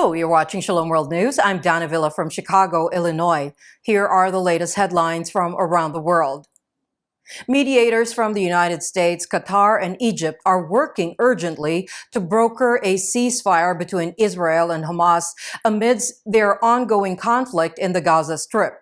Hello, you're watching Shalom World News. I'm Dana Villa from Chicago, Illinois. Here are the latest headlines from around the world. Mediators from the United States, Qatar, and Egypt are working urgently to broker a ceasefire between Israel and Hamas amidst their ongoing conflict in the Gaza Strip.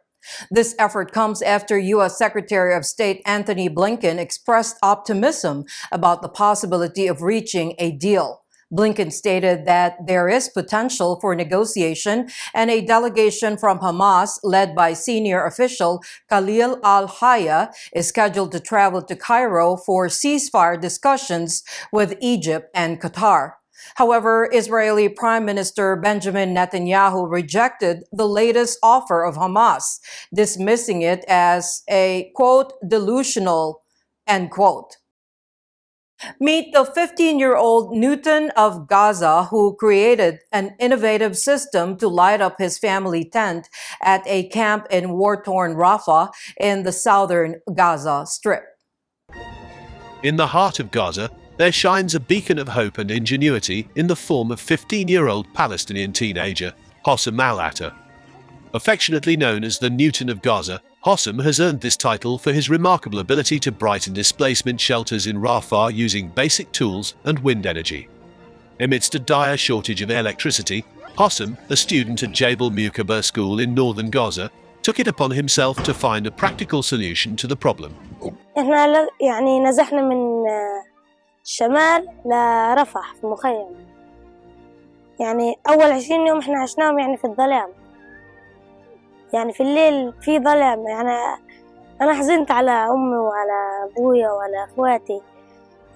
This effort comes after U.S. Secretary of State Antony Blinken expressed optimism about the possibility of reaching a deal. Blinken stated that there is potential for negotiation, and a delegation from Hamas, led by senior official Khalil al-Hayya, is scheduled to travel to Cairo for ceasefire discussions with Egypt and Qatar. However, Israeli Prime Minister Benjamin Netanyahu rejected the latest offer of Hamas, dismissing it as a, quote, delusional, end quote. Meet the 15-year-old Newton of Gaza, who created an innovative system to light up his family tent at a camp in war-torn Rafah in the southern Gaza Strip. In the heart of Gaza, there shines a beacon of hope and ingenuity in the form of 15-year-old Palestinian teenager Hossam al-Atta. Affectionately known as the Newton of Gaza, Hossam has earned this title for his remarkable ability to brighten displacement shelters in Rafah using basic tools and wind energy. Amidst a dire shortage of electricity, Hossam, a student at Jabal Mukaber School in northern Gaza, took it upon himself to find a practical solution to the problem. احنا يعني نزحنا من الشمال لرفح في مخيم. يعني أول 20 يوم احنا عشناهم يعني في الظلام. يعني في الليل في ظلام. يعني أنا حزنت على أمي وعلى أبويا وعلى أخواتي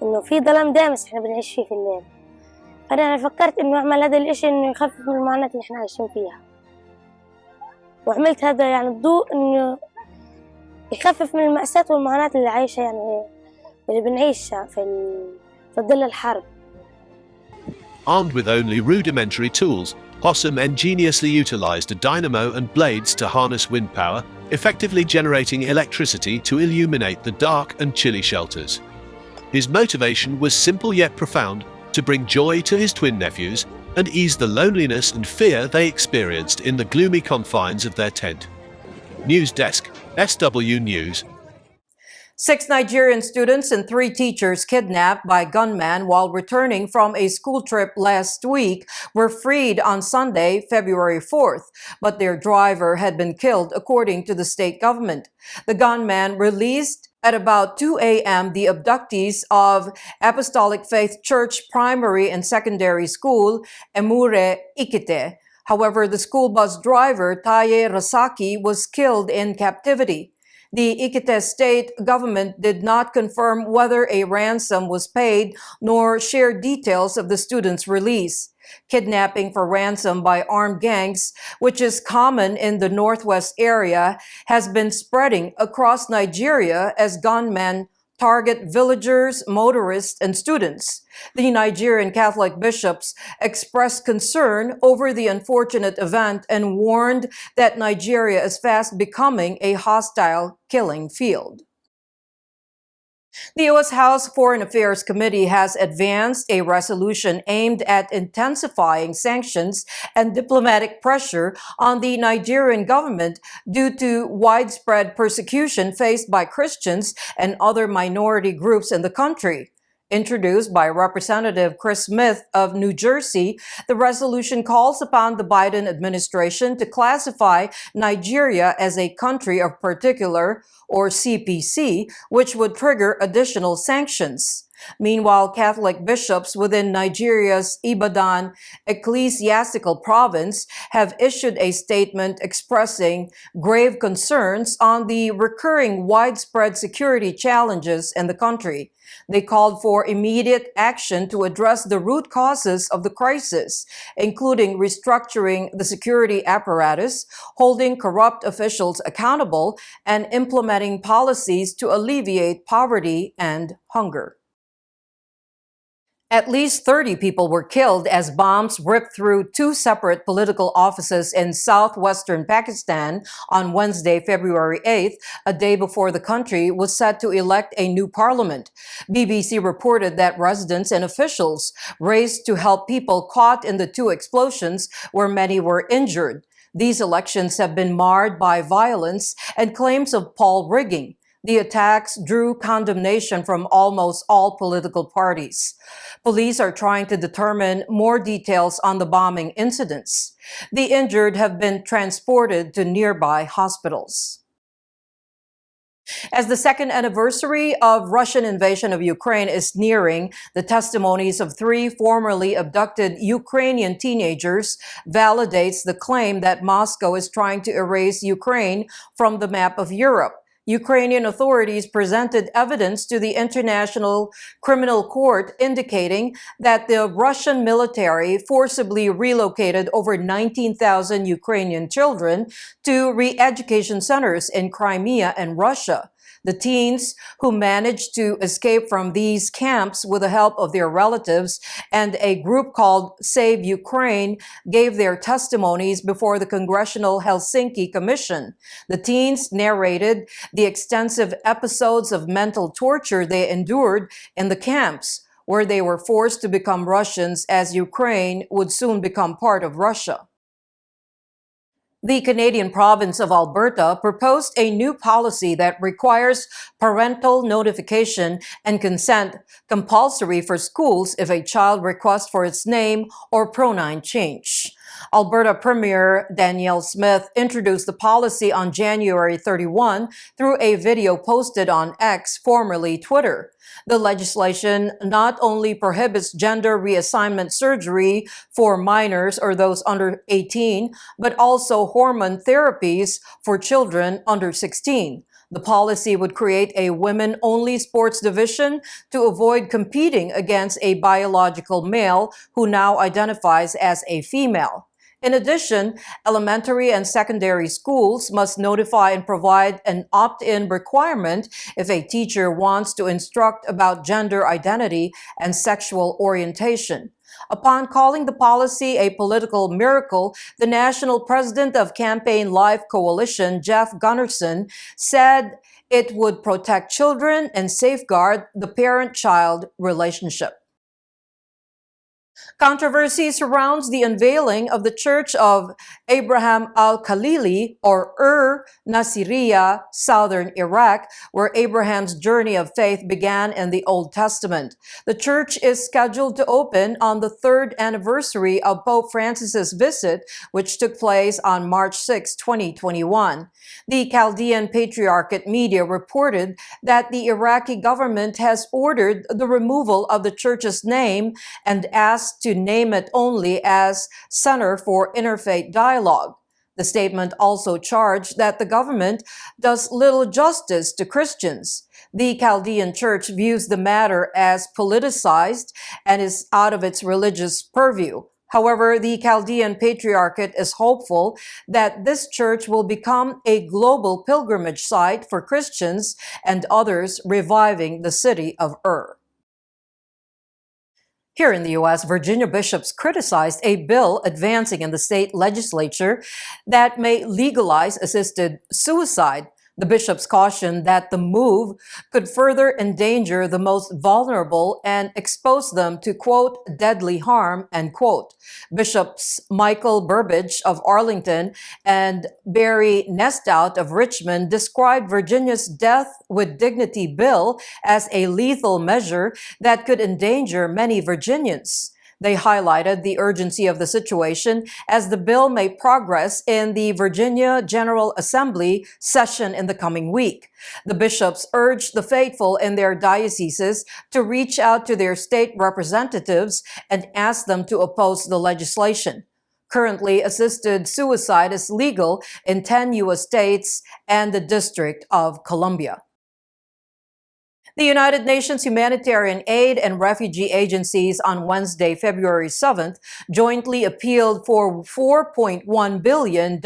إنه في ظلام دامس إحنا بنعيش فيه في الليل. فأنا فكرت إنه أعمل هذا الإشي إنه يخفف من المعاناة اللي إحنا عايشين فيها. وعملت هذا يعني الضوء إنه يخفف من المأساة والمعاناة اللي عايشة يعني اللي بنعيشها في ظل الحرب. Armed with only rudimentary tools, Hossam ingeniously utilized a dynamo and blades to harness wind power, effectively generating electricity to illuminate the dark and chilly shelters. His motivation was simple yet profound: to bring joy to his twin nephews and ease the loneliness and fear they experienced in the gloomy confines of their tent. News Desk, SW News. 6 Nigerian students and 3 teachers kidnapped by gunmen while returning from a school trip last week were freed on Sunday, February 4th, but their driver had been killed, according to the state government. The gunmen released at about 2 a.m. the abductees of Apostolic Faith Church Primary and Secondary School, Emure Ekiti. However, the school bus driver, Taye Rasaki, was killed in captivity. The Ekiti state government did not confirm whether a ransom was paid nor share details of the students' release. Kidnapping for ransom by armed gangs, which is common in the northwest area, has been spreading across Nigeria as gunmen target villagers, motorists, and students. The Nigerian Catholic bishops expressed concern over the unfortunate event and warned that Nigeria is fast becoming a hostile killing field. The U.S. House Foreign Affairs Committee has advanced a resolution aimed at intensifying sanctions and diplomatic pressure on the Nigerian government due to widespread persecution faced by Christians and other minority groups in the country. Introduced by Representative Chris Smith of New Jersey, the resolution calls upon the Biden administration to classify Nigeria as a country of particular, or CPC, which would trigger additional sanctions. Meanwhile, Catholic bishops within Nigeria's Ibadan ecclesiastical province have issued a statement expressing grave concerns on the recurring widespread security challenges in the country. They called for immediate action to address the root causes of the crisis, including restructuring the security apparatus, holding corrupt officials accountable, and implementing policies to alleviate poverty and hunger. At least 30 people were killed as bombs ripped through two separate political offices in southwestern Pakistan on Wednesday, February 8th, a day before the country was set to elect a new parliament. BBC reported that residents and officials raced to help people caught in the two explosions, where many were injured. These elections have been marred by violence and claims of poll rigging. The attacks drew condemnation from almost all political parties. Police are trying to determine more details on the bombing incidents. The injured have been transported to nearby hospitals. As the second anniversary of Russian invasion of Ukraine is nearing, the testimonies of three formerly abducted Ukrainian teenagers validates the claim that Moscow is trying to erase Ukraine from the map of Europe. Ukrainian authorities presented evidence to the International Criminal Court indicating that the Russian military forcibly relocated over 19,000 Ukrainian children to re-education centers in Crimea and Russia. The teens, who managed to escape from these camps with the help of their relatives and a group called Save Ukraine, gave their testimonies before the Congressional Helsinki Commission. The teens narrated the extensive episodes of mental torture they endured in the camps, where they were forced to become Russians as Ukraine would soon become part of Russia. The Canadian province of Alberta proposed a new policy that requires parental notification and consent compulsory for schools if a child requests for its name or pronoun change. Alberta Premier Danielle Smith introduced the policy on January 31 through a video posted on X, formerly Twitter. The legislation not only prohibits gender reassignment surgery for minors or those under 18, but also hormone therapies for children under 16. The policy would create a women-only sports division to avoid competing against a biological male who now identifies as a female. In addition, elementary and secondary schools must notify and provide an opt-in requirement if a teacher wants to instruct about gender identity and sexual orientation. Upon calling the policy a political miracle, the national president of Campaign Life Coalition, Jeff Gunnarsson, said it would protect children and safeguard the parent-child relationship. Controversy surrounds the unveiling of the Church of Abraham al-Khalili, or Nasiriyah, southern Iraq, where Abraham's journey of faith began in the Old Testament. The church is scheduled to open on the third anniversary of Pope Francis's visit, which took place on March 6, 2021. The Chaldean Patriarchate media reported that the Iraqi government has ordered the removal of the church's name and asked to name it only as Center for Interfaith Dialogue. The statement also charged that the government does little justice to Christians. The Chaldean Church views the matter as politicized and is out of its religious purview. However, the Chaldean Patriarchate is hopeful that this church will become a global pilgrimage site for Christians and others, reviving the city of Here in the U.S., Virginia bishops criticized a bill advancing in the state legislature that may legalize assisted suicide. The bishops cautioned that the move could further endanger the most vulnerable and expose them to, quote, deadly harm, end quote. Bishops Michael Burbidge of Arlington and Barry Nestout of Richmond described Virginia's Death with Dignity bill as a lethal measure that could endanger many Virginians. They highlighted the urgency of the situation as the bill may progress in the Virginia General Assembly session in the coming week. The bishops urged the faithful in their dioceses to reach out to their state representatives and ask them to oppose the legislation. Currently, assisted suicide is legal in 10 U.S. states and the District of Columbia. The United Nations Humanitarian Aid and Refugee Agencies on Wednesday, February 7th, jointly appealed for $4.1 billion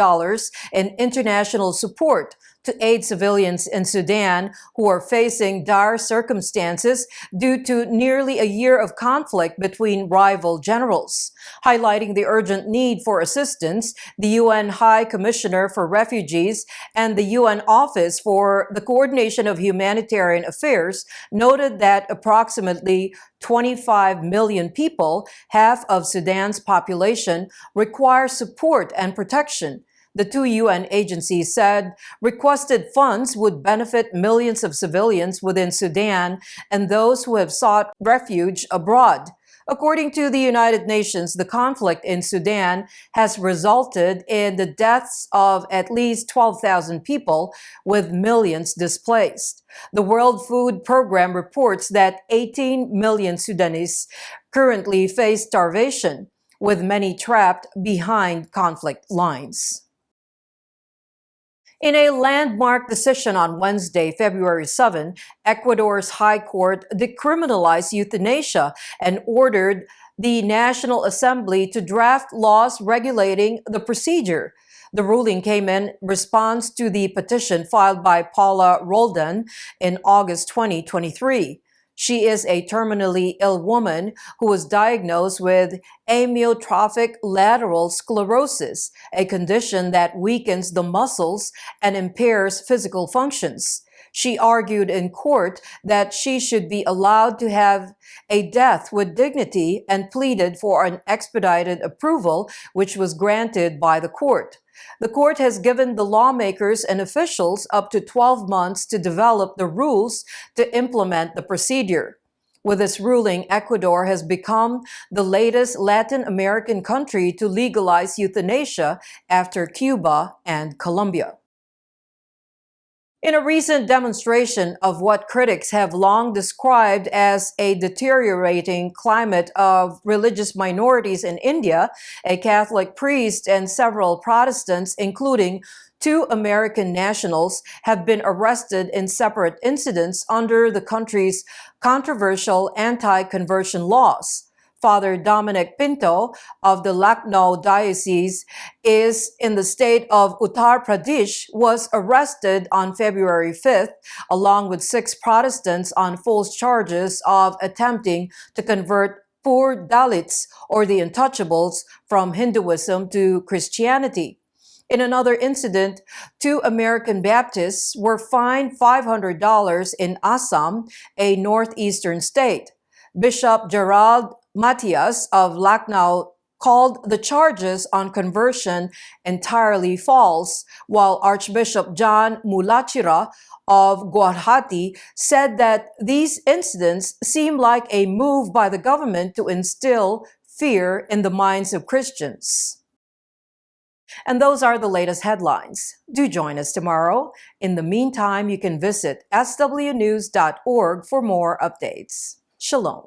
in international support to aid civilians in Sudan who are facing dire circumstances due to nearly a year of conflict between rival generals. Highlighting the urgent need for assistance, the UN High Commissioner for Refugees and the UN Office for the Coordination of Humanitarian Affairs noted that approximately 25 million people, half of Sudan's population, require support and protection. The two UN agencies said requested funds would benefit millions of civilians within Sudan and those who have sought refuge abroad. According to the United Nations, the conflict in Sudan has resulted in the deaths of at least 12,000 people, with millions displaced. The World Food Programme reports that 18 million Sudanese currently face starvation, with many trapped behind conflict lines. In a landmark decision on Wednesday, February 7, Ecuador's High Court decriminalized euthanasia and ordered the National Assembly to draft laws regulating the procedure. The ruling came in response to the petition filed by Paula Roldan in August 2023. She is a terminally ill woman who was diagnosed with amyotrophic lateral sclerosis, a condition that weakens the muscles and impairs physical functions. She argued in court that she should be allowed to have a death with dignity and pleaded for an expedited approval, which was granted by the court. The court has given the lawmakers and officials up to 12 months to develop the rules to implement the procedure. With this ruling, Ecuador has become the latest Latin American country to legalize euthanasia after Cuba and Colombia. In a recent demonstration of what critics have long described as a deteriorating climate of religious minorities in India, a Catholic priest and several Protestants, including 2 American nationals, have been arrested in separate incidents under the country's controversial anti-conversion laws. Father Dominic Pinto of the Lucknow Diocese is in the state of Uttar Pradesh was arrested on February 5th, along with 6 Protestants on false charges of attempting to convert poor Dalits, or the untouchables, from Hinduism to Christianity. In another incident, 2 American Baptists were fined $500 in Assam, a northeastern state. Bishop Gerald Matthias of Lucknow called the charges on conversion entirely false, while Archbishop John Mulachira of Guwahati said that these incidents seem like a move by the government to instill fear in the minds of Christians. And those are the latest headlines. Do join us tomorrow. In the meantime, you can visit swnews.org for more updates. Shalom.